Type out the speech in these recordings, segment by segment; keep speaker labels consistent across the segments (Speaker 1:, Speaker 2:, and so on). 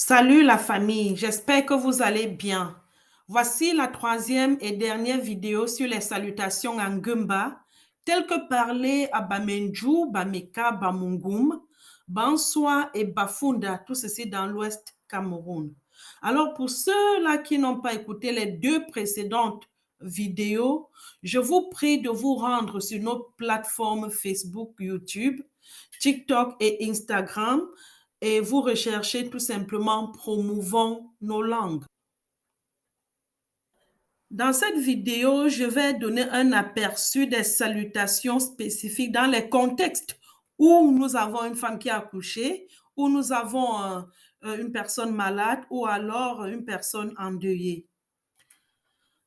Speaker 1: Salut la famille, j'espère que vous allez bien. Voici la troisième et dernière vidéo sur les salutations en Gumba, telles que parler à Bamenju, Bameka, Bamungum, Bansoi et Bafunda, tout ceci dans l'Ouest Cameroun. Alors pour ceux-là qui n'ont pas écouté les deux précédentes vidéos, je vous prie de vous rendre sur notre plateforme Facebook, YouTube, TikTok et Instagram et vous recherchez tout simplement promouvons nos langues. Dans cette vidéo, je vais donner un aperçu des salutations spécifiques dans les contextes où nous avons une femme qui a accouché, où nous avons une personne malade ou alors une personne endeuillée.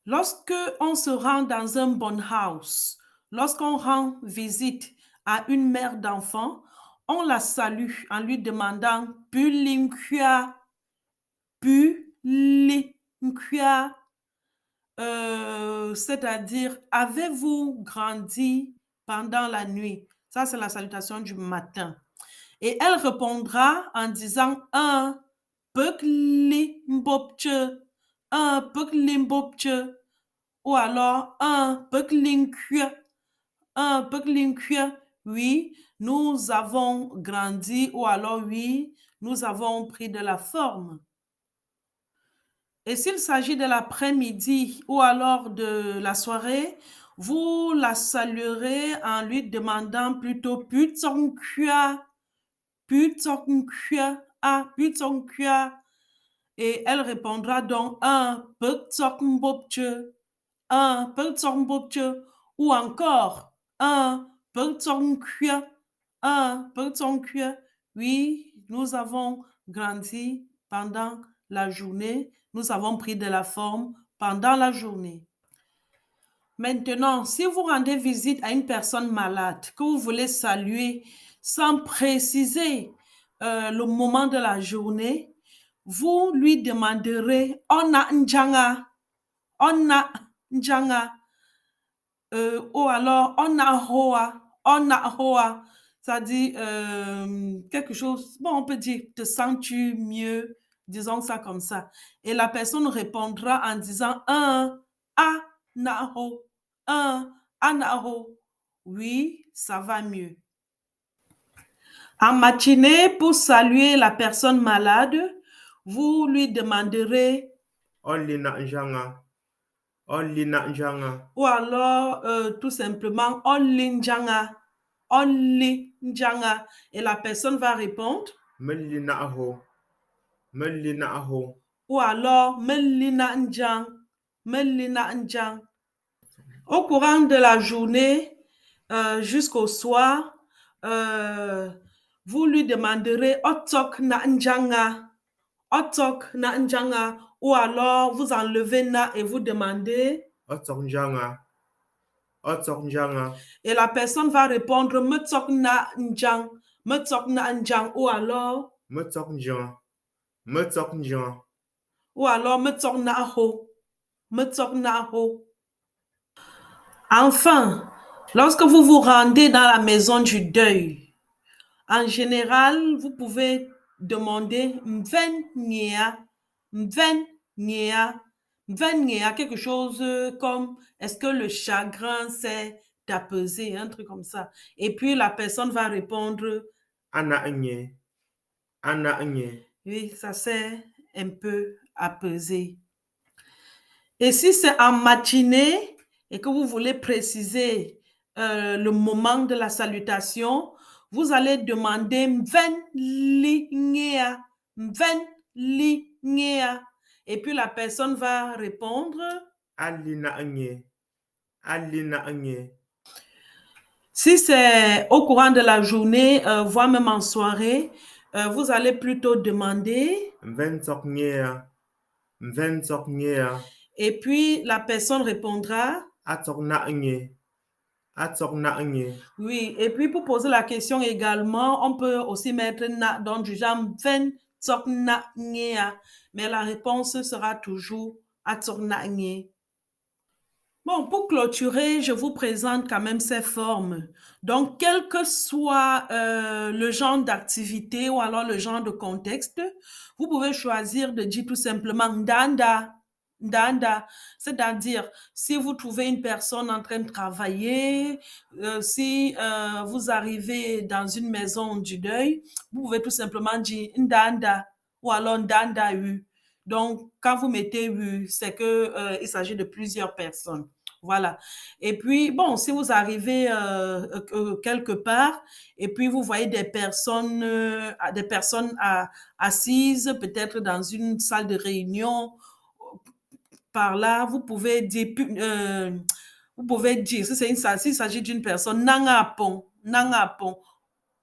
Speaker 1: Lorsque on se rend dans un bon house, lorsqu'on rend visite à une mère d'enfant, on la salue en lui demandant Pulimkia, Pulimkia, c'est-à-dire avez-vous grandi pendant la nuit? Ça, c'est la salutation du matin. Et elle répondra en disant un Peklimbopche, un Peklimbopche, ou alors un Peklinkue, un Peklinkue. Oui, nous avons grandi, ou alors oui, nous avons pris de la forme. Et s'il s'agit de l'après-midi ou alors de la soirée, vous la saluerez en lui demandant plutôt Putsonkua, Putsonkua, ah, Putsonkua. Et elle répondra donc un Putsonkbopche, un Putsonkbopche, ou encore un Putsonkua, un Putsonkua. Oui, nous avons grandi pendant la journée. Nous avons pris de la forme pendant la journée. Maintenant, si vous rendez visite à une personne malade que vous voulez saluer sans préciser le moment de la journée, vous lui demanderez Ona Njanga, Ona Njanga, ou alors Ona Hoa, c'est-à-dire quelque chose, bon, on peut dire, te sens-tu mieux? Disons ça comme ça. Et la personne répondra en disant un Anaho, un Anaho. Oui, ça va mieux. En matinée, pour saluer la personne malade, vous lui demanderez
Speaker 2: Olina njanga. Olina njanga.
Speaker 1: ou alors tout simplement Olinjanga, Olinjanga. Et la personne va répondre
Speaker 2: Melina aho. Melina aho.
Speaker 1: ou alors Melina Njang, Melina Njang. Au courant de la journée jusqu'au soir, euh, vous lui demanderez Otok na Njanga, Otok na Njanga, ou alors vous enlevez na et vous demandez.
Speaker 2: Otok njanga. Otok njanga.
Speaker 1: Et la personne va répondre Metok na Njang, Metok na Njang,
Speaker 2: Metok njang. Metok njang.
Speaker 1: ou alors Metok na Ho, Metok na Ho. Enfin, lorsque vous vous rendez dans la maison du deuil, en général, vous pouvez demander Mven Nia, Mven Nia, Mven Nia, quelque chose comme est-ce que le chagrin s'est apaisé, un truc comme ça. Et puis la personne va répondre
Speaker 2: Ana nye. Ana nye.
Speaker 1: oui, ça s'est un peu apaisé. Et si c'est en matinée et que vous voulez préciser le moment de la salutation, vous allez demander Mven Lingea, Mven Lingea. Et puis la personne va répondre.
Speaker 2: Alina nye. Alina nye.
Speaker 1: Si c'est au courant de la journée, voire même en soirée, vous allez plutôt demander.
Speaker 2: Mven sok nyea. Mven sok nyea.
Speaker 1: Et puis la personne répondra.
Speaker 2: Atok na nye. Atok na nye.
Speaker 1: Oui, et puis pour poser la question également, on peut aussi mettre na dans du genre ven tsok na ngea, mais la réponse sera toujours a tsok na nge. Bon, pour clôturer, je vous présente quand même ces formes. Donc, quel que soit le genre d'activité ou alors le genre de contexte, vous pouvez choisir de dire tout simplement Ndanda, Ndanda. C'est-à-dire, si vous trouvez une personne en train de travailler, si vous arrivez dans une maison du deuil, vous pouvez tout simplement dire Ndanda ou alors Ndanda U. Donc, quand vous mettez U, c'est que il s'agit de plusieurs personnes. Voilà. Et puis, bon, si vous arrivez quelque part et puis vous voyez des personnes assises, peut-être dans une salle de réunion, par là, vous pouvez dire, si s'il s'agit d'une personne, nangapon, nangapon,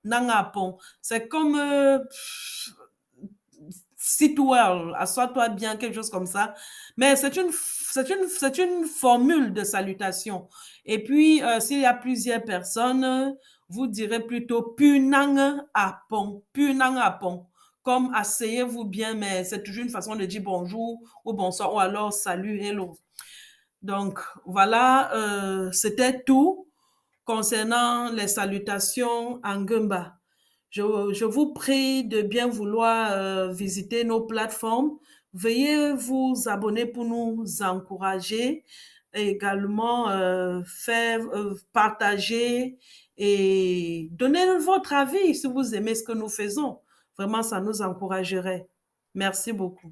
Speaker 1: nangapon. C'est comme sit-well, assois-toi bien, quelque chose comme ça. Mais c'est une formule de salutation. Et puis, s'il y a plusieurs personnes, vous direz plutôt punang apon, punang apon. Comme asseyez-vous bien, mais c'est toujours une façon de dire bonjour ou bonsoir ou alors salut, hello. Donc, voilà, c'était tout concernant les salutations en Gumba. Je vous prie de bien vouloir visiter nos plateformes. Veuillez vous abonner pour nous encourager, et également faire partager et donner votre avis si vous aimez ce que nous faisons. Vraiment, ça nous encouragerait. Merci beaucoup.